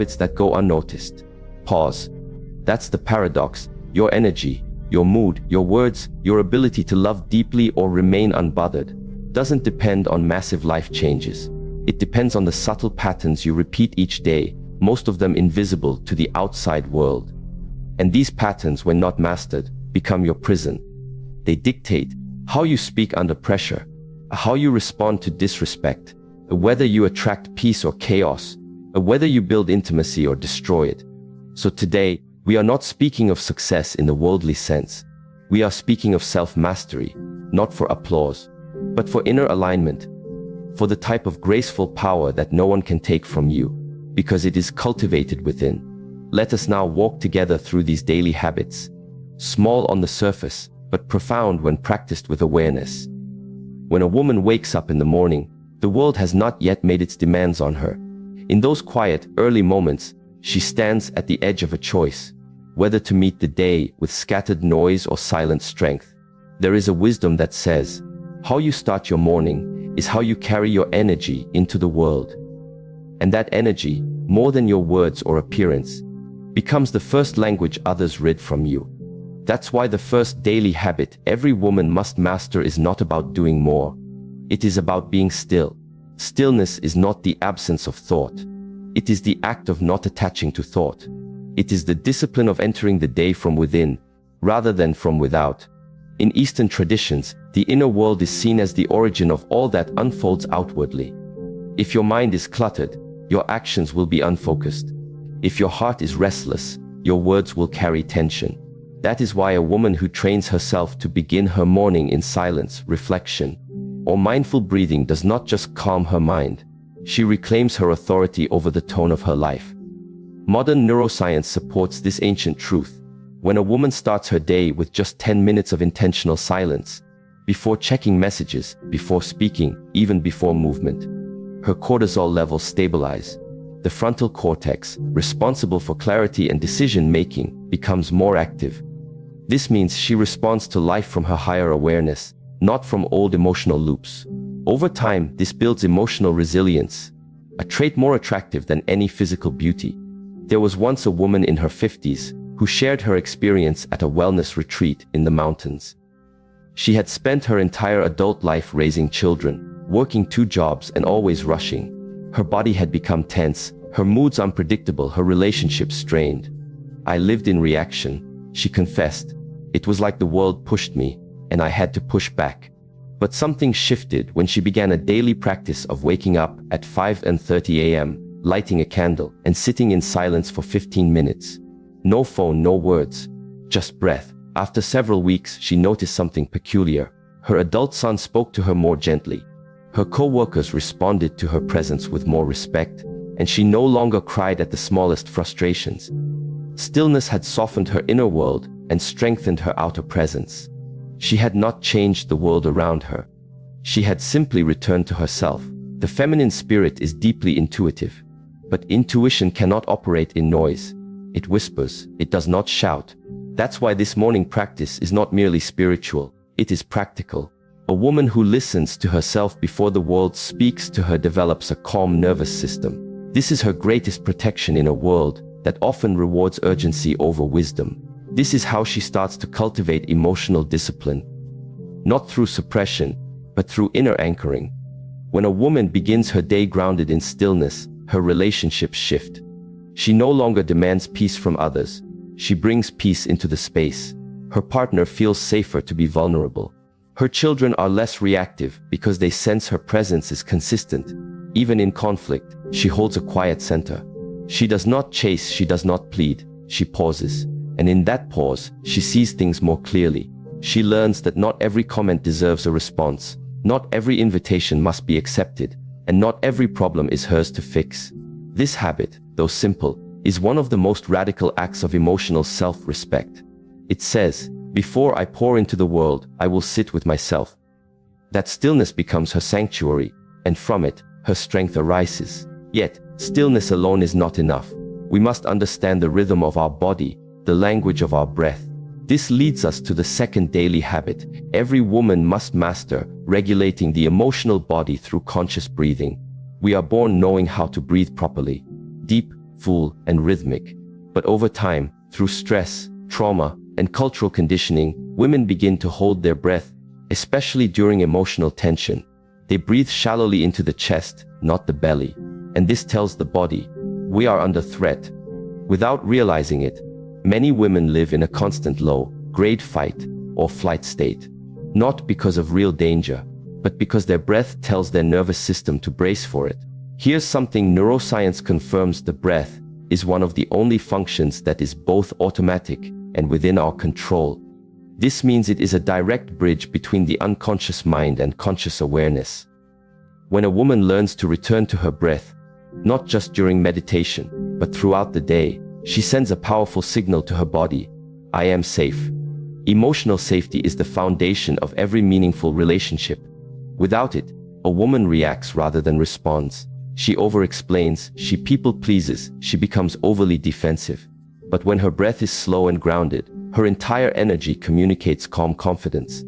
habits that go unnoticed. Pause. That's the paradox. Your energy, your mood, your words, your ability to love deeply or remain unbothered doesn't depend on massive life changes. It depends on the subtle patterns you repeat each day, most of them invisible to the outside world. And these patterns, when not mastered, become your prison. They dictate how you speak under pressure, how you respond to disrespect, whether you attract peace or chaos, whether you build intimacy or destroy it. So today, we are not speaking of success in the worldly sense. We are speaking of self-mastery, not for applause, but for inner alignment, for the type of graceful power that no one can take from you, because it is cultivated within. Let us now walk together through these daily habits, small on the surface, but profound when practiced with awareness. When a woman wakes up in the morning, the world has not yet made its demands on her. In those quiet, early moments, she stands at the edge of a choice, whether to meet the day with scattered noise or silent strength. There is a wisdom that says, how you start your morning is how you carry your energy into the world. And that energy, more than your words or appearance, becomes the first language others read from you. That's why the first daily habit every woman must master is not about doing more. It is about being still. Stillness is not the absence of thought. It is the act of not attaching to thought. It is the discipline of entering the day from within, rather than from without. In Eastern traditions, the inner world is seen as the origin of all that unfolds outwardly. If your mind is cluttered, your actions will be unfocused. If your heart is restless, your words will carry tension. That is why a woman who trains herself to begin her morning in silence, reflection, or mindful breathing does not just calm her mind. She reclaims her authority over the tone of her life. Modern neuroscience supports this ancient truth. When a woman starts her day with just 10 minutes of intentional silence, before checking messages, before speaking, even before movement, her cortisol levels stabilize. The frontal cortex, responsible for clarity and decision-making, becomes more active. This means she responds to life from her higher awareness, not from old emotional loops. Over time, this builds emotional resilience, a trait more attractive than any physical beauty. There was once a woman in her 50s who shared her experience at a wellness retreat in the mountains. She had spent her entire adult life raising children, working 2 jobs and always rushing. Her body had become tense, her moods unpredictable, her relationships strained. I lived in reaction, she confessed. It was like the world pushed me, and I had to push back. But something shifted when she began a daily practice of waking up at 5:30 a.m., lighting a candle, and sitting in silence for 15 minutes. No phone, no words, just breath. After several weeks, she noticed something peculiar. Her adult son spoke to her more gently. Her co-workers responded to her presence with more respect, and she no longer cried at the smallest frustrations. Stillness had softened her inner world and strengthened her outer presence. She had not changed the world around her. She had simply returned to herself. The feminine spirit is deeply intuitive, but intuition cannot operate in noise. It whispers, it does not shout. That's why this morning practice is not merely spiritual, it is practical. A woman who listens to herself before the world speaks to her develops a calm nervous system. This is her greatest protection in a world that often rewards urgency over wisdom. This is how she starts to cultivate emotional discipline, not through suppression, but through inner anchoring. When a woman begins her day grounded in stillness, her relationships shift. She no longer demands peace from others. She brings peace into the space. Her partner feels safer to be vulnerable. Her children are less reactive because they sense her presence is consistent. Even in conflict, she holds a quiet center. She does not chase, she does not plead, she pauses. And in that pause, she sees things more clearly. She learns that not every comment deserves a response, not every invitation must be accepted, and not every problem is hers to fix. This habit, though simple, is one of the most radical acts of emotional self-respect. It says, before I pour into the world, I will sit with myself. That stillness becomes her sanctuary, and from it, her strength arises. Yet, stillness alone is not enough. We must understand the rhythm of our body, the language of our breath. This leads us to the second daily habit every woman must master, regulating the emotional body through conscious breathing. We are born knowing how to breathe properly. Deep, full, and rhythmic. But over time, through stress, trauma, and cultural conditioning, women begin to hold their breath, especially during emotional tension. They breathe shallowly into the chest, not the belly. And this tells the body, we are under threat. Without realizing it, many women live in a constant low-grade fight or flight state. Not because of real danger, but because their breath tells their nervous system to brace for it. Here's something neuroscience confirms: the breath is one of the only functions that is both automatic and within our control. This means it is a direct bridge between the unconscious mind and conscious awareness. When a woman learns to return to her breath, not just during meditation, but throughout the day, she sends a powerful signal to her body: I am safe. Emotional safety is the foundation of every meaningful relationship. Without it, a woman reacts rather than responds. She over-explains, she people-pleases, she becomes overly defensive. But when her breath is slow and grounded, her entire energy communicates calm confidence.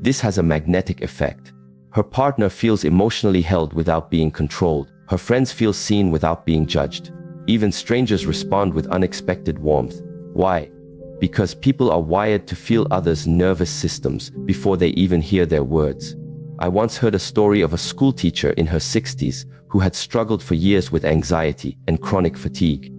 This has a magnetic effect. Her partner feels emotionally held without being controlled. Her friends feel seen without being judged. Even strangers respond with unexpected warmth. Why? Because people are wired to feel others' nervous systems before they even hear their words. I once heard a story of a school teacher in her 60s who had struggled for years with anxiety and chronic fatigue.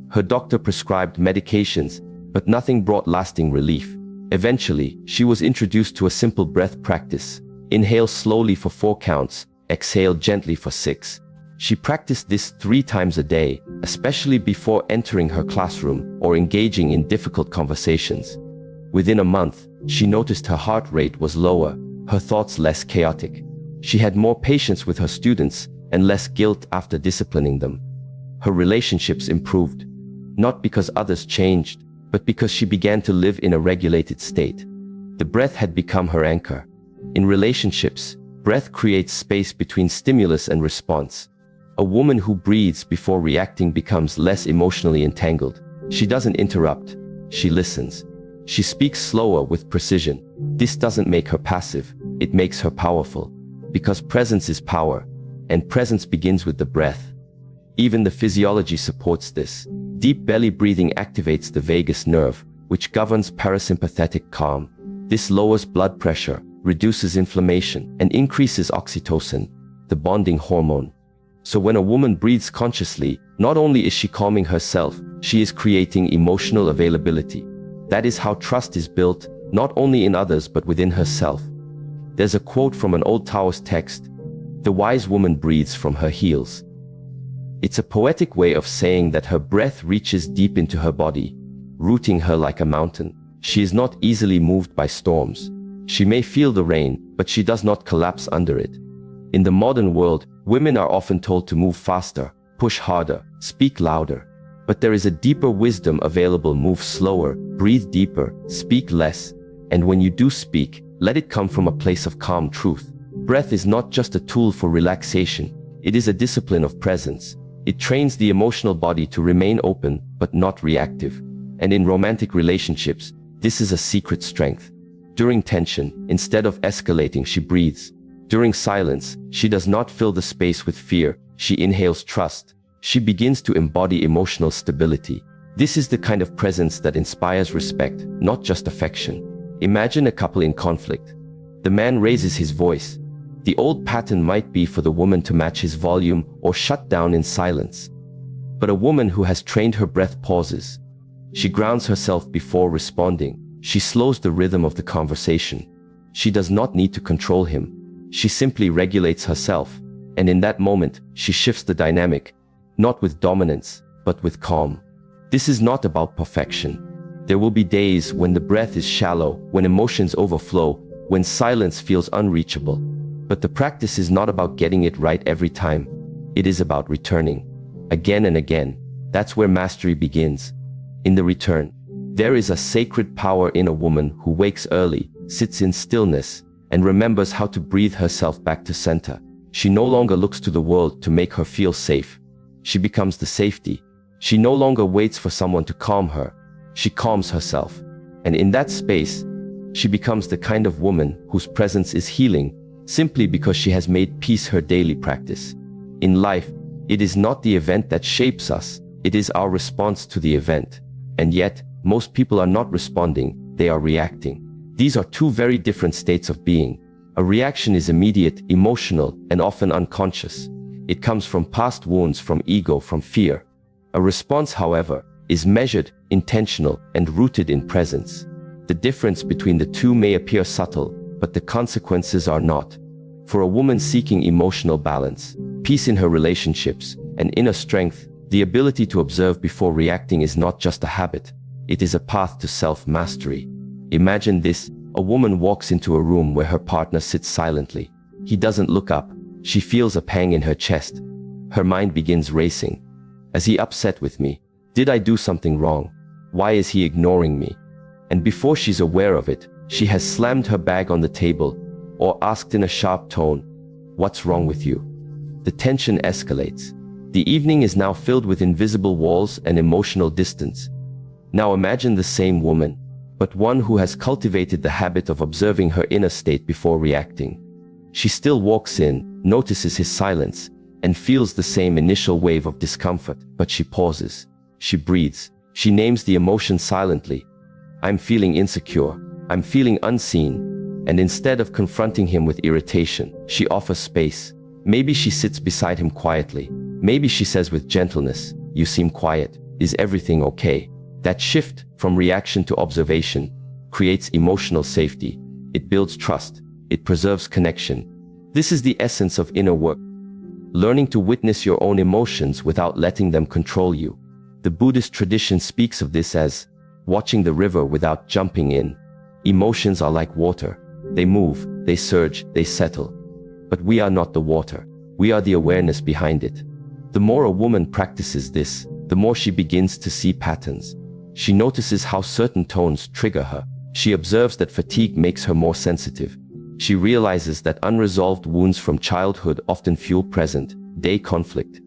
Her doctor prescribed medications, but nothing brought lasting relief. Eventually, she was introduced to a simple breath practice. Inhale slowly for 4 counts, exhale gently for 6. She practiced this 3 times a day, especially before entering her classroom or engaging in difficult conversations. Within a month, she noticed her heart rate was lower, her thoughts less chaotic. She had more patience with her students and less guilt after disciplining them. Her relationships improved, not because others changed, but because she began to live in a regulated state. The breath had become her anchor. In relationships, breath creates space between stimulus and response. A woman who breathes before reacting becomes less emotionally entangled. She doesn't interrupt, she listens. She speaks slower with precision. This doesn't make her passive, it makes her powerful. Because presence is power, and presence begins with the breath. Even the physiology supports this. Deep belly breathing activates the vagus nerve, which governs parasympathetic calm. This lowers blood pressure, reduces inflammation, and increases oxytocin, the bonding hormone. So when a woman breathes consciously, not only is she calming herself, she is creating emotional availability. That is how trust is built, not only in others but within herself. There's a quote from an old Taoist text: "The wise woman breathes from her heels." It's a poetic way of saying that her breath reaches deep into her body, rooting her like a mountain. She is not easily moved by storms. She may feel the rain, but she does not collapse under it. In the modern world, women are often told to move faster, push harder, speak louder. But there is a deeper wisdom available: move slower, breathe deeper, speak less. And when you do speak, let it come from a place of calm truth. Breath is not just a tool for relaxation, it is a discipline of presence. It trains the emotional body to remain open, but not reactive. And in romantic relationships, this is a secret strength. During tension, instead of escalating, she breathes. During silence, she does not fill the space with fear, she inhales trust. She begins to embody emotional stability. This is the kind of presence that inspires respect, not just affection. Imagine a couple in conflict. The man raises his voice. The old pattern might be for the woman to match his volume or shut down in silence. But a woman who has trained her breath pauses. She grounds herself before responding. She slows the rhythm of the conversation. She does not need to control him. She simply regulates herself. And in that moment, she shifts the dynamic, not with dominance, but with calm. This is not about perfection. There will be days when the breath is shallow, when emotions overflow, when silence feels unreachable. But the practice is not about getting it right every time. It is about returning. Again and again. That's where mastery begins. In the return, there is a sacred power in a woman who wakes early, sits in stillness, and remembers how to breathe herself back to center. She no longer looks to the world to make her feel safe. She becomes the safety. She no longer waits for someone to calm her. She calms herself. And in that space, she becomes the kind of woman whose presence is healing, simply because she has made peace her daily practice. In life, it is not the event that shapes us, It is our response to the event. And yet, most people are not responding, they are reacting. These are two very different states of being. A reaction is immediate, emotional, and often unconscious. It comes from past wounds, from ego, from fear. A response, however, is measured, intentional, and rooted in presence. The difference between the two may appear subtle, but the consequences are not. For a woman seeking emotional balance, peace in her relationships, and inner strength, the ability to observe before reacting is not just a habit. It is a path to self-mastery. Imagine this: a woman walks into a room where her partner sits silently. He doesn't look up. She feels a pang in her chest. Her mind begins racing. Is he upset with me? Did I do something wrong? Why is he ignoring me? And before she's aware of it, she has slammed her bag on the table or asked in a sharp tone, "What's wrong with you?" The tension escalates. The evening is now filled with invisible walls and emotional distance. Now imagine the same woman, but one who has cultivated the habit of observing her inner state before reacting. She still walks in, notices his silence, and feels the same initial wave of discomfort, but she pauses. She breathes. She names the emotion silently. "I'm feeling insecure. I'm feeling unseen." And instead of confronting him with irritation, she offers space. Maybe she sits beside him quietly. Maybe she says with gentleness, "You seem quiet. Is everything okay?" That shift from reaction to observation creates emotional safety. It builds trust. It preserves connection. This is the essence of inner work. Learning to witness your own emotions without letting them control you. The Buddhist tradition speaks of this as watching the river without jumping in. Emotions are like water. They move, they surge, they settle. But we are not the water. We are the awareness behind it. The more a woman practices this, the more she begins to see patterns. She notices how certain tones trigger her. She observes that fatigue makes her more sensitive. She realizes that unresolved wounds from childhood often fuel present-day conflict.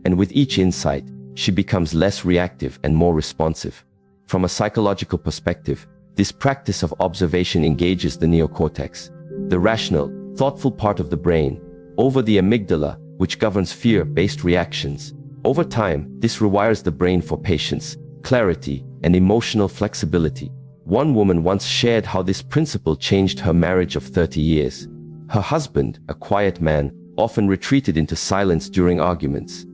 And with each insight, she becomes less reactive and more responsive. From a psychological perspective, this practice of observation engages the neocortex, the rational, thoughtful part of the brain, over the amygdala, which governs fear-based reactions. Over time, this rewires the brain for patience, clarity, and emotional flexibility. One woman once shared how this principle changed her marriage of 30 years. Her husband, a quiet man, often retreated into silence during arguments.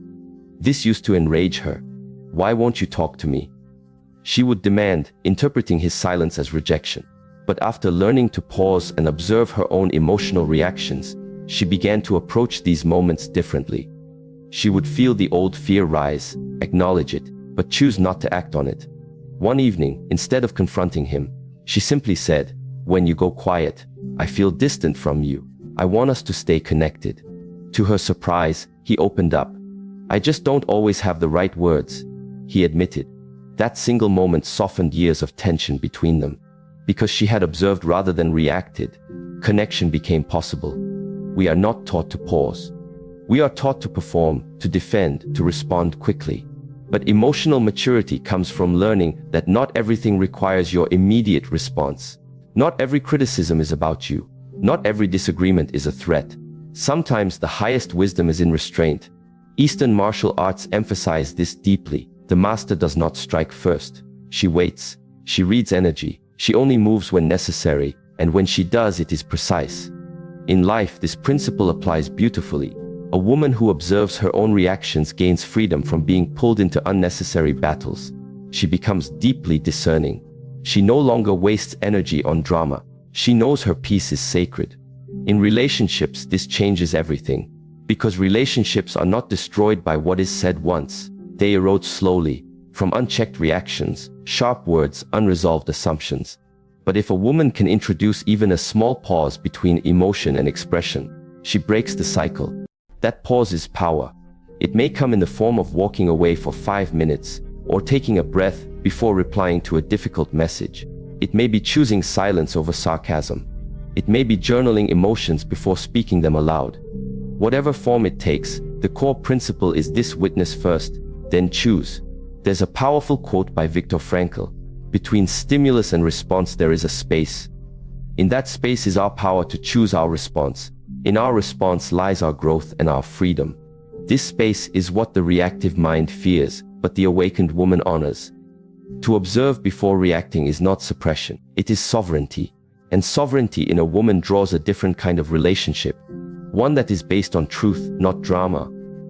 This used to enrage her. "Why won't you talk to me?" she would demand, interpreting his silence as rejection. But after learning to pause and observe her own emotional reactions, she began to approach these moments differently. She would feel the old fear rise, acknowledge it, but choose not to act on it. One evening, instead of confronting him, she simply said, "When you go quiet, I feel distant from you. I want us to stay connected." To her surprise, he opened up. "I just don't always have the right words," he admitted. That single moment softened years of tension between them. Because she had observed rather than reacted, connection became possible. We are not taught to pause. We are taught to perform, to defend, to respond quickly. But emotional maturity comes from learning that not everything requires your immediate response. Not every criticism is about you. Not every disagreement is a threat. Sometimes the highest wisdom is in restraint. Eastern martial arts emphasize this deeply. The master does not strike first. She waits. She reads energy. She only moves when necessary, and when she does, it is precise. In life, this principle applies beautifully. A woman who observes her own reactions gains freedom from being pulled into unnecessary battles. She becomes deeply discerning. She no longer wastes energy on drama. She knows her peace is sacred. In relationships, this changes everything. Because relationships are not destroyed by what is said once. They erode slowly, from unchecked reactions, sharp words, unresolved assumptions. But if a woman can introduce even a small pause between emotion and expression, she breaks the cycle. That pause is power. It may come in the form of walking away for 5 minutes, or taking a breath before replying to a difficult message. It may be choosing silence over sarcasm. It may be journaling emotions before speaking them aloud. Whatever form it takes, the core principle is this: witness first, then choose. There's a powerful quote by Viktor Frankl: "Between stimulus and response there is a space. In that space is our power to choose our response. In our response lies our growth and our freedom." This space is what the reactive mind fears, but the awakened woman honors. To observe before reacting is not suppression, it is sovereignty. And sovereignty in a woman draws a different kind of relationship. One that is based on truth, not drama.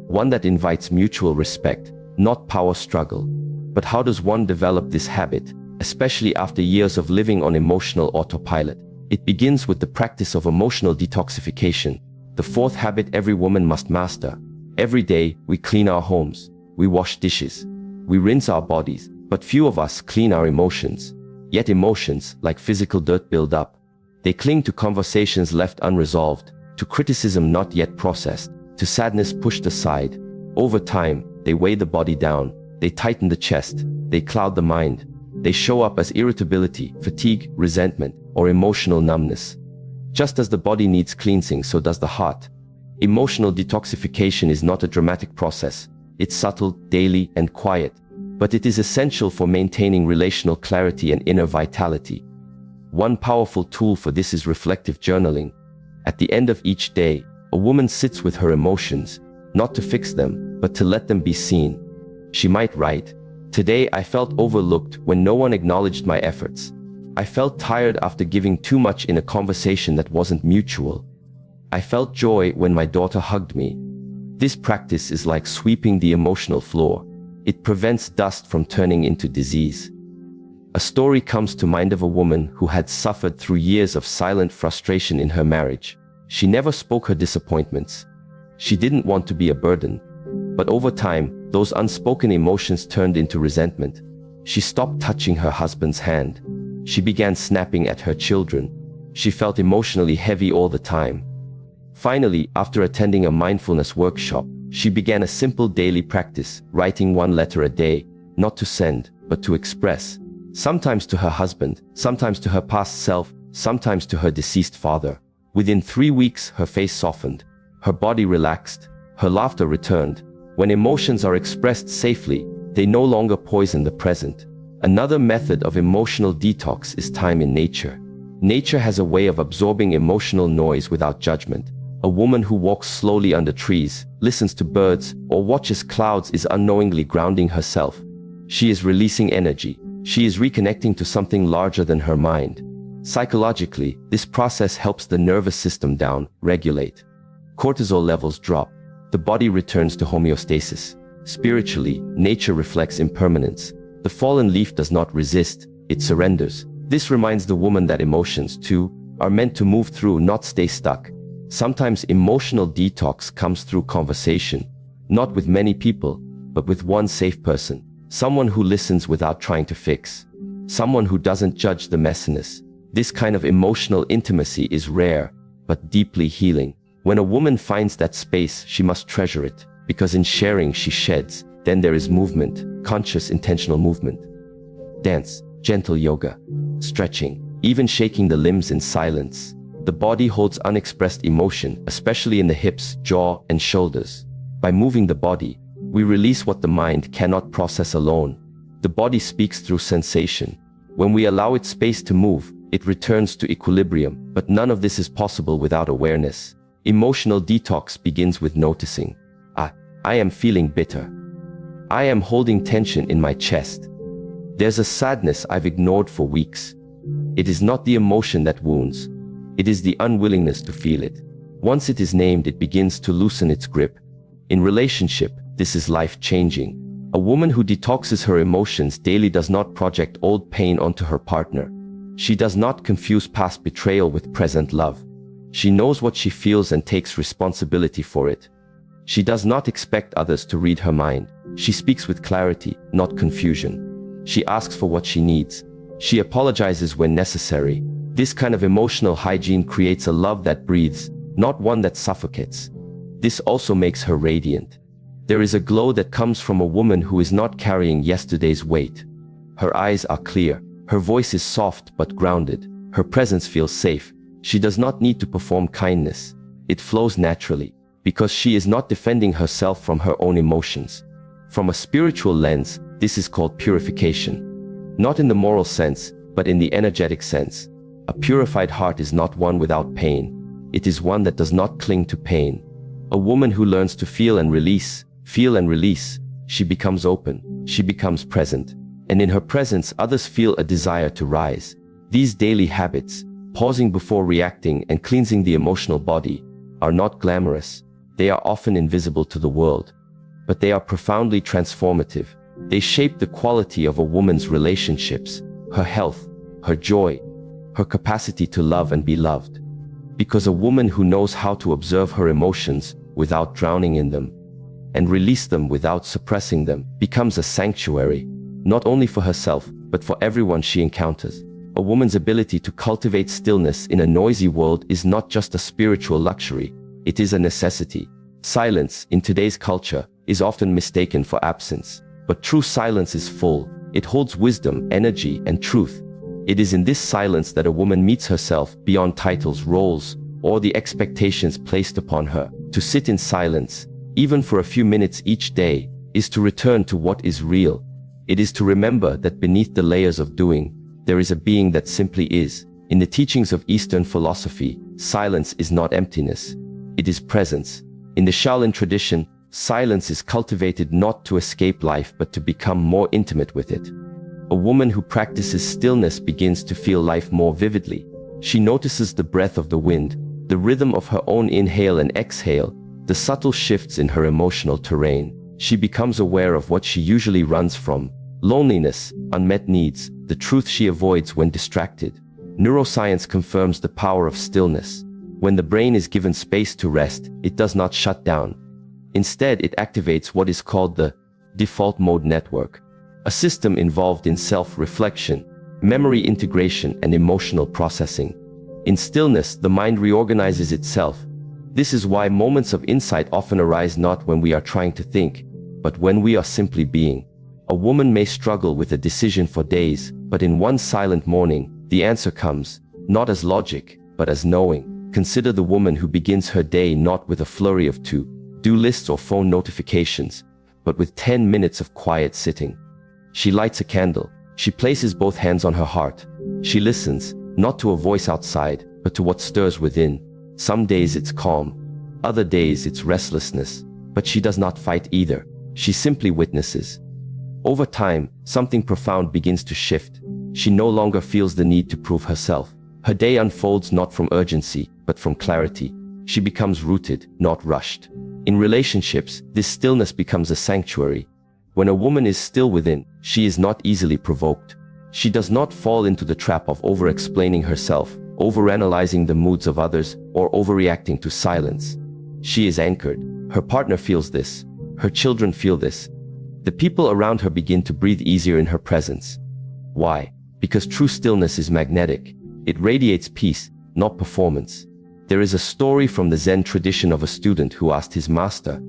One that invites mutual respect, not power struggle. But how does one develop this habit, especially after years of living on emotional autopilot? It begins with the practice of emotional detoxification, the fourth habit every woman must master. Every day, we clean our homes, we wash dishes, we rinse our bodies, but few of us clean our emotions. Yet emotions, like physical dirt, build up. They cling to conversations left unresolved, to criticism not yet processed, to sadness pushed aside. Over time, they weigh the body down, they tighten the chest, they cloud the mind. They show up as irritability, fatigue, resentment, or emotional numbness. Just as the body needs cleansing, so does the heart. Emotional detoxification is not a dramatic process. It's subtle, daily, and quiet. But it is essential for maintaining relational clarity and inner vitality. One powerful tool for this is reflective journaling. At the end of each day, a woman sits with her emotions, not to fix them, but to let them be seen. She might write, "Today I felt overlooked when no one acknowledged my efforts. I felt tired after giving too much in a conversation that wasn't mutual. I felt joy when my daughter hugged me." This practice is like sweeping the emotional floor. It prevents dust from turning into disease. A story comes to mind of a woman who had suffered through years of silent frustration in her marriage. She never spoke her disappointments. She didn't want to be a burden. But over time, those unspoken emotions turned into resentment. She stopped touching her husband's hand. She began snapping at her children. She felt emotionally heavy all the time. Finally, after attending a mindfulness workshop, she began a simple daily practice, writing one letter a day, not to send, but to express. Sometimes to her husband, sometimes to her past self, sometimes to her deceased father. Within 3 weeks, her face softened, her body relaxed, her laughter returned. When emotions are expressed safely, they no longer poison the present. Another method of emotional detox is time in nature. Nature has a way of absorbing emotional noise without judgment. A woman who walks slowly under trees, listens to birds, or watches clouds is unknowingly grounding herself. She is releasing energy. She is reconnecting to something larger than her mind. Psychologically, this process helps the nervous system regulate. Cortisol levels drop. The body returns to homeostasis. Spiritually, nature reflects impermanence. The fallen leaf does not resist, it surrenders. This reminds the woman that emotions, too, are meant to move through, not stay stuck. Sometimes emotional detox comes through conversation, not with many people, but with one safe person. Someone who listens without trying to fix. Someone who doesn't judge the messiness. This kind of emotional intimacy is rare, but deeply healing. When a woman finds that space, she must treasure it, because in sharing she sheds. Then there is movement, conscious, intentional movement. Dance, gentle yoga, stretching, even shaking the limbs in silence. The body holds unexpressed emotion, especially in the hips, jaw, and shoulders. By moving the body, we release what the mind cannot process alone. The body speaks through sensation. When we allow it space to move, it returns to equilibrium. But none of this is possible without awareness. Emotional detox begins with noticing. I am feeling bitter. I am holding tension in my chest. There's a sadness I've ignored for weeks. It is not the emotion that wounds. It is the unwillingness to feel it. Once it is named, it begins to loosen its grip. In relationship, this is life-changing. A woman who detoxes her emotions daily does not project old pain onto her partner. She does not confuse past betrayal with present love. She knows what she feels and takes responsibility for it. She does not expect others to read her mind. She speaks with clarity, not confusion. She asks for what she needs. She apologizes when necessary. This kind of emotional hygiene creates a love that breathes, not one that suffocates. This also makes her radiant. There is a glow that comes from a woman who is not carrying yesterday's weight. Her eyes are clear. Her voice is soft but grounded. Her presence feels safe. She does not need to perform kindness. It flows naturally, because she is not defending herself from her own emotions. From a spiritual lens, this is called purification. Not in the moral sense, but in the energetic sense. A purified heart is not one without pain. It is one that does not cling to pain. A woman who learns to feel and release, she becomes open. she becomes present. And in her presence, others feel a desire to rise. These daily habits, pausing before reacting and cleansing the emotional body, are not glamorous. They are often invisible to the world. But they are profoundly transformative. They shape the quality of a woman's relationships, her health, her joy, her capacity to love and be loved. Because a woman who knows how to observe her emotions without drowning in them, and release them without suppressing them, becomes a sanctuary, not only for herself, but for everyone she encounters. A woman's ability to cultivate stillness in a noisy world is not just a spiritual luxury, it is a necessity. Silence, in today's culture, is often mistaken for absence. But true silence is full. It holds wisdom, energy, and truth. It is in this silence that a woman meets herself beyond titles, roles, or the expectations placed upon her. To sit in silence, even for a few minutes each day, is to return to what is real. It is to remember that beneath the layers of doing, there is a being that simply is. In the teachings of Eastern philosophy, silence is not emptiness. It is presence. In the Shaolin tradition, silence is cultivated not to escape life but to become more intimate with it. A woman who practices stillness begins to feel life more vividly. She notices the breath of the wind, the rhythm of her own inhale and exhale, the subtle shifts in her emotional terrain. She becomes aware of what she usually runs from: loneliness, unmet needs, the truth she avoids when distracted. Neuroscience confirms the power of stillness. When the brain is given space to rest, it does not shut down. Instead, it activates what is called the default mode network, a system involved in self-reflection, memory integration, and emotional processing. In stillness, the mind reorganizes itself. This is why moments of insight often arise not when we are trying to think, but when we are simply being. A woman may struggle with a decision for days, but in one silent morning, the answer comes, not as logic, but as knowing. Consider the woman who begins her day not with a flurry of to-do lists or phone notifications, but with 10 minutes of quiet sitting. She lights a candle. She places both hands on her heart. She listens, not to a voice outside, but to what stirs within. Some days it's calm, other days it's restlessness, but she does not fight either. She simply witnesses. Over time, something profound begins to shift. She no longer feels the need to prove herself. Her day unfolds not from urgency, but from clarity. She becomes rooted, not rushed. In relationships, this stillness becomes a sanctuary. When a woman is still within, she is not easily provoked. She does not fall into the trap of over-explaining herself, overanalyzing the moods of others, or overreacting to silence. She is anchored. Her partner feels this. Her children feel this. The people around her begin to breathe easier in her presence. Why? Because true stillness is magnetic. It radiates peace, not performance. There is a story from the Zen tradition of a student who asked his master,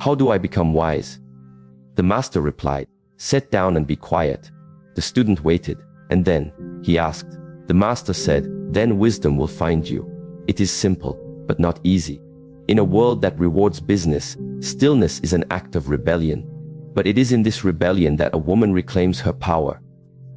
"How do I become wise?" The master replied, "Sit down and be quiet." The student waited, and then he asked. The master said, "Then wisdom will find you." It is simple, but not easy. In a world that rewards business, stillness is an act of rebellion. But it is in this rebellion that a woman reclaims her power.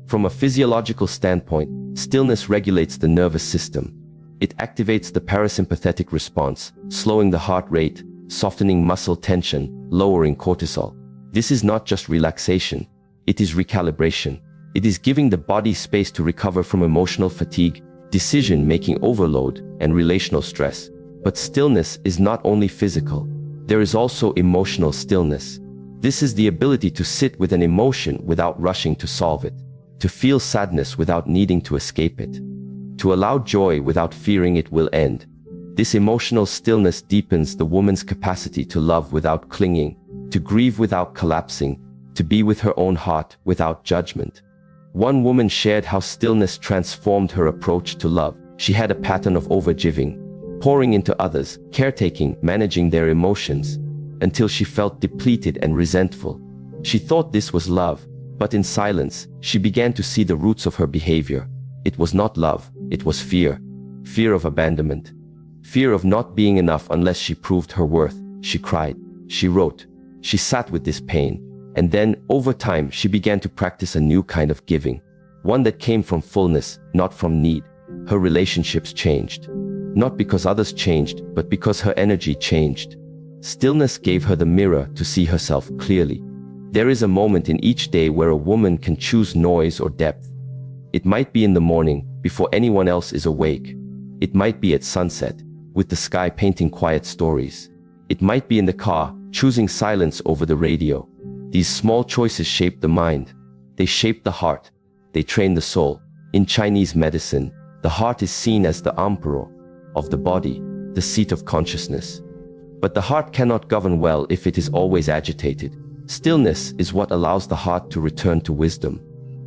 From a physiological standpoint, stillness regulates the nervous system. It activates the parasympathetic response, slowing the heart rate, softening muscle tension, lowering cortisol. This is not just relaxation, it is recalibration. It is giving the body space to recover from emotional fatigue, decision-making overload, and relational stress. But stillness is not only physical. There is also emotional stillness. This is the ability to sit with an emotion without rushing to solve it, to feel sadness without needing to escape it, to allow joy without fearing it will end. This emotional stillness deepens the woman's capacity to love without clinging, to grieve without collapsing, to be with her own heart without judgment. One woman shared how stillness transformed her approach to love. She had a pattern of overgiving, pouring into others, caretaking, managing their emotions, until she felt depleted and resentful. She thought this was love, but in silence, she began to see the roots of her behavior. It was not love, it was fear. Fear of abandonment. Fear of not being enough unless she proved her worth. She cried. She wrote. She sat with this pain. And then, over time, she began to practice a new kind of giving. One that came from fullness, not from need. Her relationships changed. Not because others changed, but because her energy changed. Stillness gave her the mirror to see herself clearly. There is a moment in each day where a woman can choose noise or depth. It might be in the morning, before anyone else is awake. It might be at sunset, with the sky painting quiet stories. It might be in the car, choosing silence over the radio. These small choices shape the mind. They shape the heart. They train the soul. In Chinese medicine, the heart is seen as the emperor of the body, the seat of consciousness. But the heart cannot govern well if it is always agitated. Stillness is what allows the heart to return to wisdom.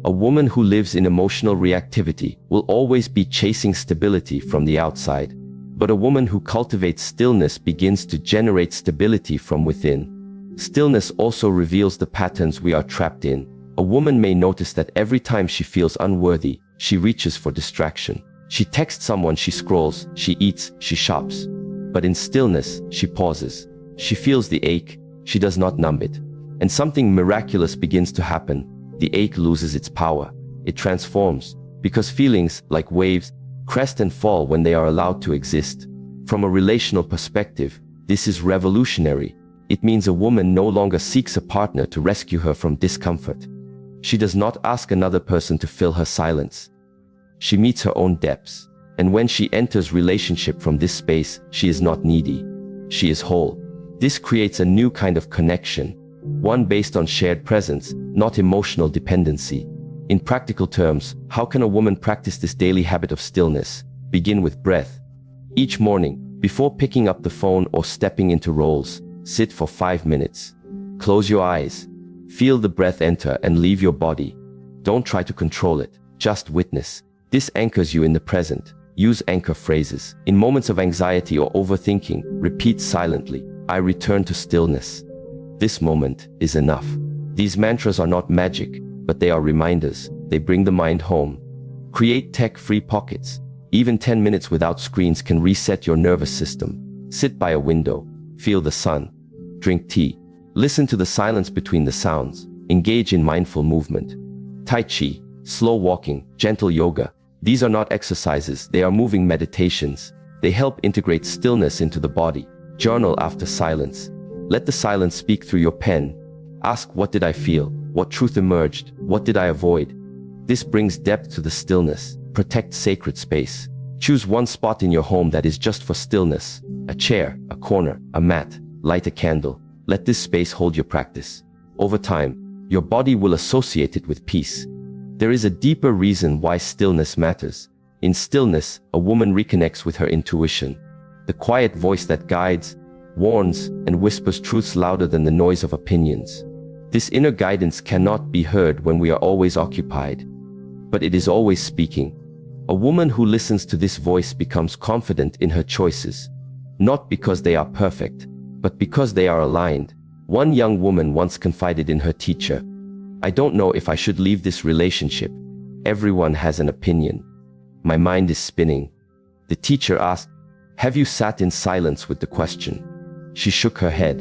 A woman who lives in emotional reactivity will always be chasing stability from the outside. But a woman who cultivates stillness begins to generate stability from within. Stillness also reveals the patterns we are trapped in. A woman may notice that every time she feels unworthy, she reaches for distraction. She texts someone, she scrolls, she eats, she shops. But in stillness, she pauses. She feels the ache, she does not numb it. And something miraculous begins to happen. The ache loses its power. It transforms, because feelings, like waves, crest and fall when they are allowed to exist. From a relational perspective, this is revolutionary. It means a woman no longer seeks a partner to rescue her from discomfort. She does not ask another person to fill her silence. She meets her own depths. And when she enters relationship from this space, she is not needy. She is whole. This creates a new kind of connection, one based on shared presence, not emotional dependency. In practical terms, how can a woman practice this daily habit of stillness? Begin with breath. Each morning, before picking up the phone or stepping into roles, sit for 5 minutes. Close your eyes. Feel the breath enter and leave your body. Don't try to control it, just witness. This anchors you in the present. Use anchor phrases. In moments of anxiety or overthinking, repeat silently, I return to stillness. This moment is enough. These mantras are not magic, but they are reminders. They bring the mind home. Create tech-free pockets. Even 10 minutes without screens can reset your nervous system. Sit by a window. Feel the sun. Drink tea. Listen to the silence between the sounds. Engage in mindful movement. Tai Chi, slow walking, gentle yoga. These are not exercises, they are moving meditations. They help integrate stillness into the body. Journal after silence. Let the silence speak through your pen. Ask, what did I feel? What truth emerged? What did I avoid? This brings depth to the stillness. Protect sacred space. Choose one spot in your home that is just for stillness. A chair, a corner, a mat. Light a candle. Let this space hold your practice. Over time, your body will associate it with peace. There is a deeper reason why stillness matters. In stillness, a woman reconnects with her intuition. The quiet voice that guides, warns, and whispers truths louder than the noise of opinions. This inner guidance cannot be heard when we are always occupied. But it is always speaking. A woman who listens to this voice becomes confident in her choices. Not because they are perfect, but because they are aligned. One young woman once confided in her teacher, I don't know if I should leave this relationship. Everyone has an opinion. My mind is spinning. The teacher asked, have you sat in silence with the question? She shook her head.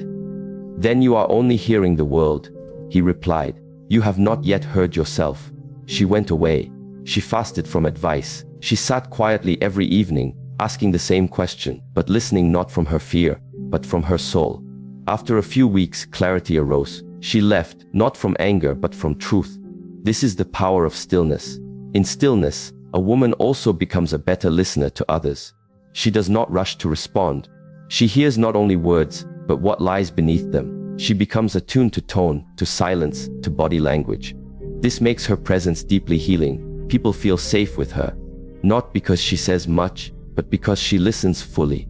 Then you are only hearing the world. He replied, you have not yet heard yourself. She went away. She fasted from advice. She sat quietly every evening, asking the same question, but listening not from her fear, but from her soul. After a few weeks, clarity arose. She left, not from anger, but from truth. This is the power of stillness. In stillness, a woman also becomes a better listener to others. She does not rush to respond. She hears not only words, but what lies beneath them. She becomes attuned to tone, to silence, to body language. This makes her presence deeply healing. People feel safe with her, not because she says much, but because she listens fully.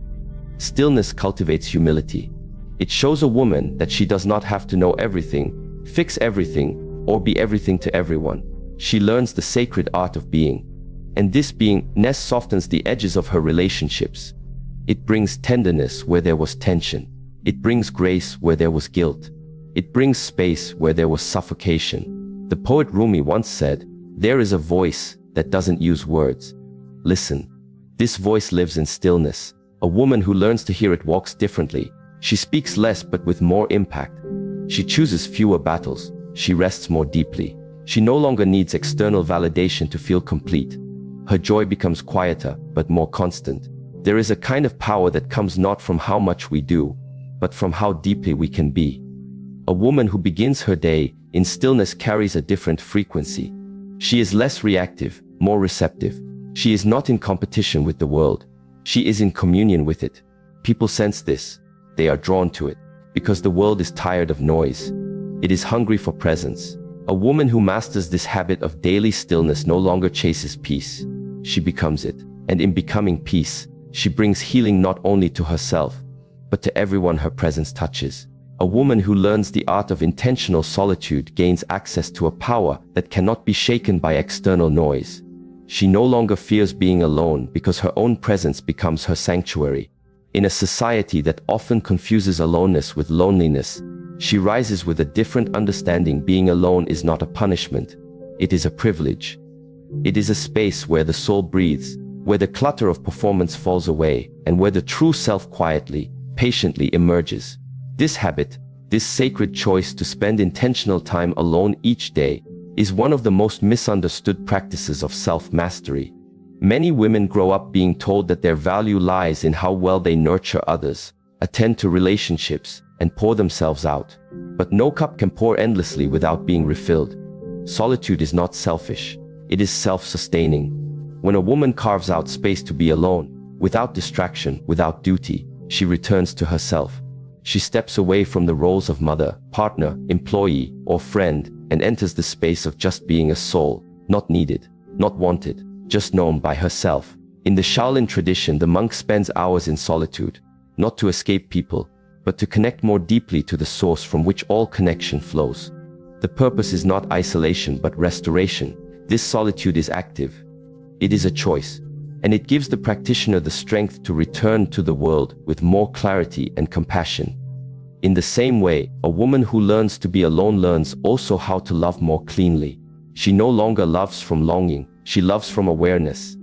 Stillness cultivates humility. It shows a woman that she does not have to know everything, fix everything, or be everything to everyone. She learns the sacred art of being. And this beingness softens the edges of her relationships. It brings tenderness where there was tension. It brings grace where there was guilt. It brings space where there was suffocation. The poet Rumi once said, there is a voice that doesn't use words. Listen. This voice lives in stillness. A woman who learns to hear it walks differently. She speaks less but with more impact. She chooses fewer battles. She rests more deeply. She no longer needs external validation to feel complete. Her joy becomes quieter, but more constant. There is a kind of power that comes not from how much we do, but from how deeply we can be. A woman who begins her day in stillness carries a different frequency. She is less reactive, more receptive. She is not in competition with the world. She is in communion with it. People sense this. They are drawn to it, because the world is tired of noise. It is hungry for presence. A woman who masters this habit of daily stillness no longer chases peace. She becomes it. And in becoming peace, she brings healing not only to herself, but to everyone her presence touches. A woman who learns the art of intentional solitude gains access to a power that cannot be shaken by external noise. She no longer fears being alone because her own presence becomes her sanctuary. In a society that often confuses aloneness with loneliness, she rises with a different understanding. Being alone is not a punishment. It is a privilege. It is a space where the soul breathes, where the clutter of performance falls away, and where the true self quietly, patiently emerges. This habit, this sacred choice to spend intentional time alone each day, is one of the most misunderstood practices of self-mastery. Many women grow up being told that their value lies in how well they nurture others, attend to relationships, and pour themselves out. But no cup can pour endlessly without being refilled. Solitude is not selfish. It is self-sustaining. When a woman carves out space to be alone, without distraction, without duty, she returns to herself. She steps away from the roles of mother, partner, employee, or friend, and enters the space of just being a soul, not needed, not wanted, just known by herself. In the Shaolin tradition, the monk spends hours in solitude, not to escape people, but to connect more deeply to the source from which all connection flows. The purpose is not isolation but restoration. This solitude is active. It is a choice, and it gives the practitioner the strength to return to the world with more clarity and compassion. In the same way, a woman who learns to be alone learns also how to love more cleanly. She no longer loves from longing, she loves from awareness.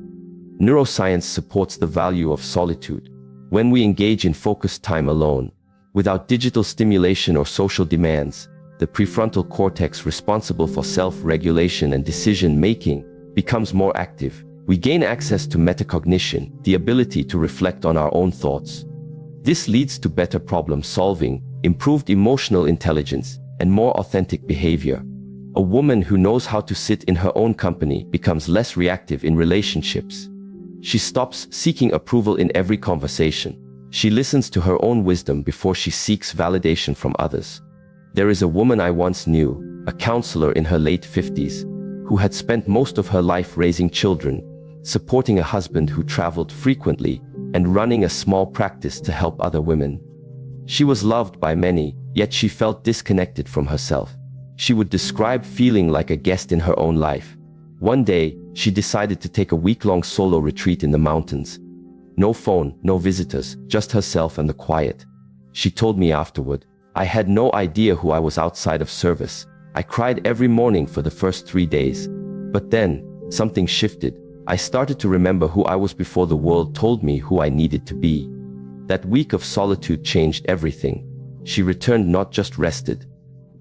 Neuroscience supports the value of solitude. When we engage in focused time alone, without digital stimulation or social demands, the prefrontal cortex responsible for self-regulation and decision-making becomes more active. We gain access to metacognition, the ability to reflect on our own thoughts. This leads to better problem solving, improved emotional intelligence, and more authentic behavior. A woman who knows how to sit in her own company becomes less reactive in relationships. She stops seeking approval in every conversation. She listens to her own wisdom before she seeks validation from others. There is a woman I once knew, a counselor in her late 50s, who had spent most of her life raising children, supporting a husband who traveled frequently, and running a small practice to help other women. She was loved by many, yet she felt disconnected from herself. She would describe feeling like a guest in her own life. One day, she decided to take a week-long solo retreat in the mountains. No phone, no visitors, just herself and the quiet. She told me afterward, "I had no idea who I was outside of service. I cried every morning for the first 3 days. But then, something shifted. I started to remember who I was before the world told me who I needed to be." That week of solitude changed everything. She returned not just rested,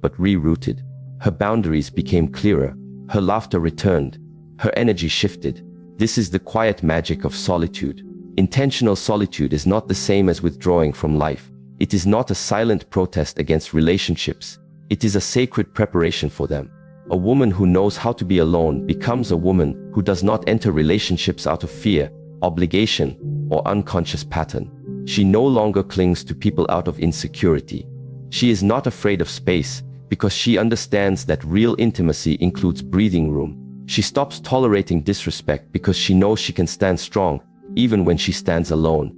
but rerouted. Her boundaries became clearer. Her laughter returned. Her energy shifted. This is the quiet magic of solitude. Intentional solitude is not the same as withdrawing from life. It is not a silent protest against relationships. It is a sacred preparation for them. A woman who knows how to be alone becomes a woman who does not enter relationships out of fear, obligation, or unconscious pattern. She no longer clings to people out of insecurity. She is not afraid of space because she understands that real intimacy includes breathing room. She stops tolerating disrespect because she knows she can stand strong, even when she stands alone.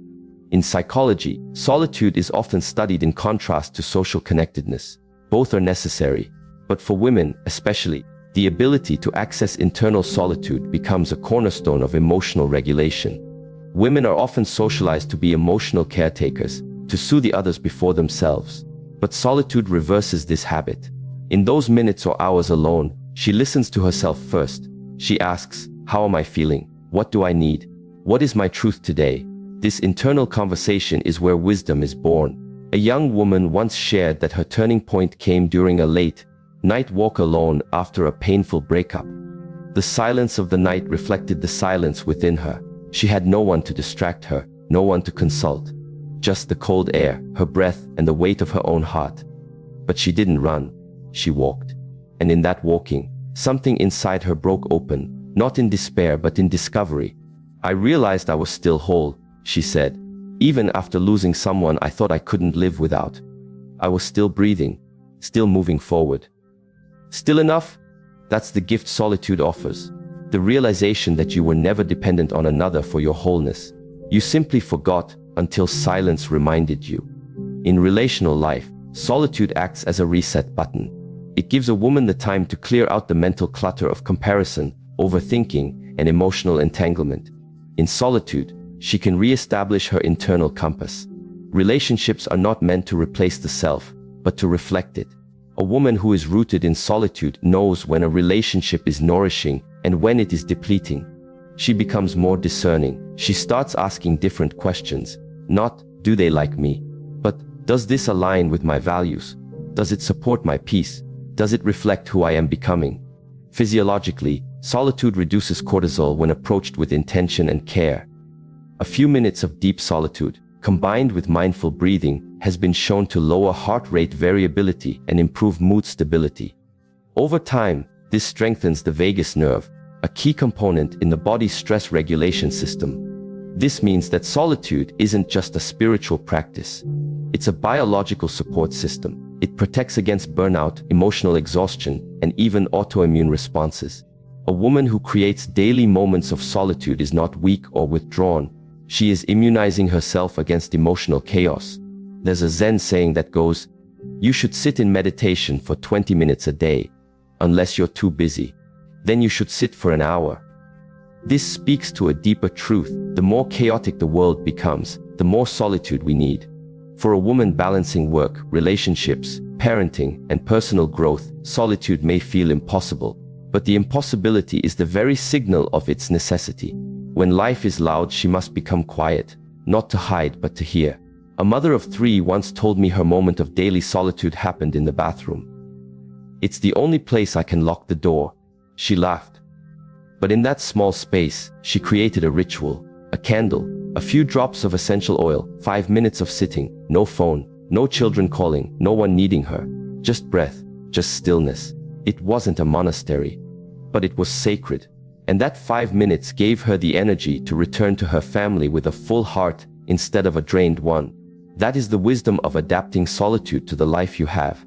In psychology, solitude is often studied in contrast to social connectedness. Both are necessary. But for women, especially, the ability to access internal solitude becomes a cornerstone of emotional regulation. Women are often socialized to be emotional caretakers, to soothe the others before themselves. But solitude reverses this habit. In those minutes or hours alone, she listens to herself first. She asks, "How am I feeling? What do I need? What is my truth today?" This internal conversation is where wisdom is born. A young woman once shared that her turning point came during a late night walk alone after a painful breakup. The silence of the night reflected the silence within her. She had no one to distract her, no one to consult. Just the cold air, her breath, and the weight of her own heart. But she didn't run. She walked. And in that walking, something inside her broke open, not in despair but in discovery. I realized I was still whole, she said. Even after losing someone I thought I couldn't live without. I was still breathing, still moving forward. Still enough? That's the gift solitude offers. The realization that you were never dependent on another for your wholeness. You simply forgot until silence reminded you. In relational life, solitude acts as a reset button. It gives a woman the time to clear out the mental clutter of comparison, overthinking, and emotional entanglement. In solitude, she can re-establish her internal compass. Relationships are not meant to replace the self, but to reflect it. A woman who is rooted in solitude knows when a relationship is nourishing and when it is depleting. She becomes more discerning. She starts asking different questions. Not, do they like me? But, does this align with my values? Does it support my peace? Does it reflect who I am becoming? Physiologically, solitude reduces cortisol when approached with intention and care. A few minutes of deep solitude, combined with mindful breathing, has been shown to lower heart rate variability and improve mood stability. Over time, this strengthens the vagus nerve, a key component in the body's stress regulation system. This means that solitude isn't just a spiritual practice. It's a biological support system. It protects against burnout, emotional exhaustion, and even autoimmune responses. A woman who creates daily moments of solitude is not weak or withdrawn. She is immunizing herself against emotional chaos. There's a Zen saying that goes, "You should sit in meditation for 20 minutes a day, unless you're too busy. Then you should sit for an hour." This speaks to a deeper truth. The more chaotic the world becomes, the more solitude we need. For a woman balancing work, relationships, parenting, and personal growth, solitude may feel impossible, but the impossibility is the very signal of its necessity. When life is loud, she must become quiet, not to hide but to hear. A mother of 3 once told me her moment of daily solitude happened in the bathroom. "It's the only place I can lock the door," she laughed. But in that small space, she created a ritual, a candle, a few drops of essential oil, 5 minutes of sitting, no phone, no children calling, no one needing her, just breath, just stillness. It wasn't a monastery, but it was sacred. And that 5 minutes gave her the energy to return to her family with a full heart instead of a drained one. That is the wisdom of adapting solitude to the life you have.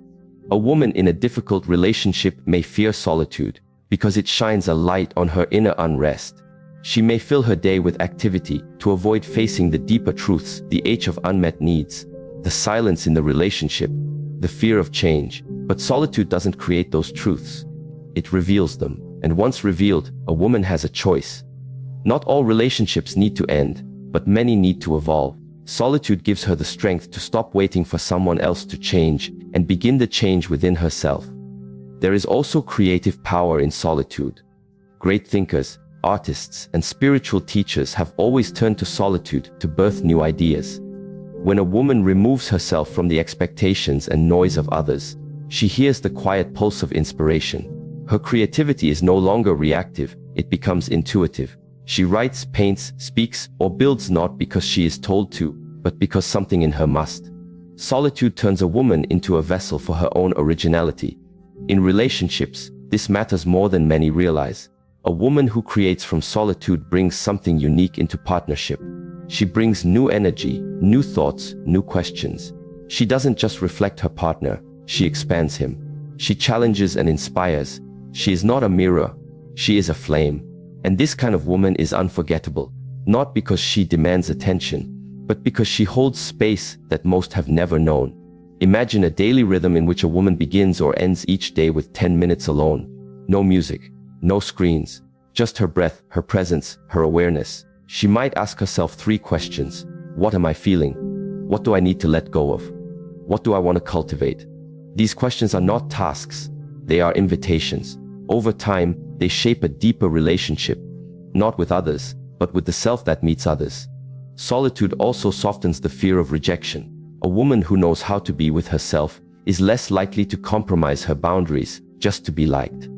A woman in a difficult relationship may fear solitude because it shines a light on her inner unrest. She may fill her day with activity to avoid facing the deeper truths, the ache of unmet needs, the silence in the relationship, the fear of change. But solitude doesn't create those truths. It reveals them. And once revealed, a woman has a choice. Not all relationships need to end, but many need to evolve. Solitude gives her the strength to stop waiting for someone else to change and begin the change within herself. There is also creative power in solitude. Great thinkers, artists, and spiritual teachers have always turned to solitude to birth new ideas. When a woman removes herself from the expectations and noise of others, she hears the quiet pulse of inspiration. Her creativity is no longer reactive, it becomes intuitive. She writes, paints, speaks, or builds not because she is told to, but because something in her must. Solitude turns a woman into a vessel for her own originality. In relationships, this matters more than many realize. A woman who creates from solitude brings something unique into partnership. She brings new energy, new thoughts, new questions. She doesn't just reflect her partner, she expands him. She challenges and inspires. She is not a mirror, she is a flame. And this kind of woman is unforgettable, not because she demands attention, but because she holds space that most have never known. Imagine a daily rhythm in which a woman begins or ends each day with 10 minutes alone. No music, no screens, just her breath, her presence, her awareness. She might ask herself 3 questions. What am I feeling? What do I need to let go of? What do I want to cultivate? These questions are not tasks, they are invitations. Over time, they shape a deeper relationship, not with others, but with the self that meets others. Solitude also softens the fear of rejection. A woman who knows how to be with herself is less likely to compromise her boundaries just to be liked.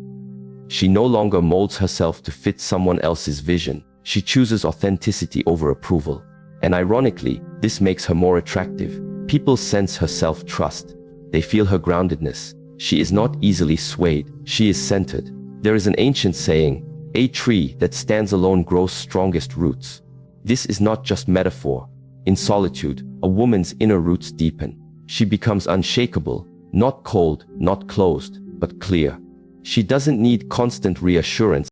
She no longer molds herself to fit someone else's vision. She chooses authenticity over approval. And ironically, this makes her more attractive. People sense her self-trust. They feel her groundedness. She is not easily swayed. She is centered. There is an ancient saying, "A tree that stands alone grows strongest roots." This is not just metaphor. In solitude, a woman's inner roots deepen. She becomes unshakable, not cold, not closed, but clear. She doesn't need constant reassurance